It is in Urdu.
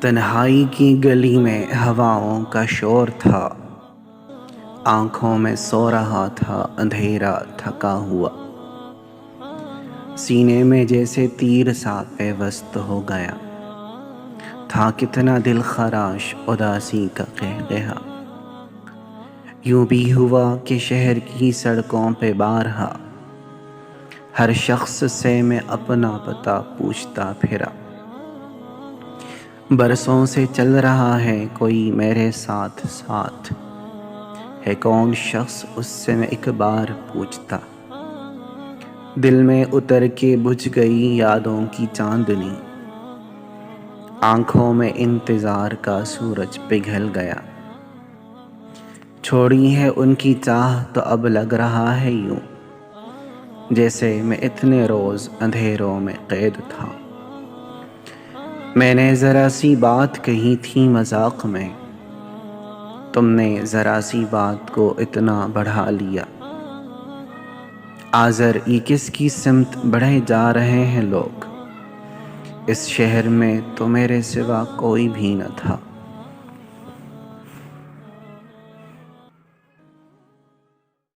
تنہائی کی گلی میں ہواؤں کا شور تھا، آنکھوں میں سو رہا تھا اندھیرا تھکا ہوا، سینے میں جیسے تیر سا پیوست ہو گیا تھا، کتنا دل خراش اداسی کا قہقہا۔ یوں بھی ہوا کہ شہر کی سڑکوں پہ بارہا ہر شخص سے میں اپنا پتہ پوچھتا پھرا، برسوں سے چل رہا ہے کوئی میرے ساتھ ساتھ، ہے کون شخص اس سے میں ایک بار پوچھتا۔ دل میں اتر کے بجھ گئی یادوں کی چاندنی، آنکھوں میں انتظار کا سورج پگھل گیا، چھوڑی ہے ان کی چاہ تو اب لگ رہا ہے یوں جیسے میں اتنے روز اندھیروں میں قید تھا۔ میں نے ذرا سی بات کہی تھی مذاق میں، تم نے ذرا سی بات کو اتنا بڑھا لیا۔ آذر یہ کس کی سمت بڑھے جا رہے ہیں لوگ، اس شہر میں تو میرے سوا کوئی بھی نہ تھا۔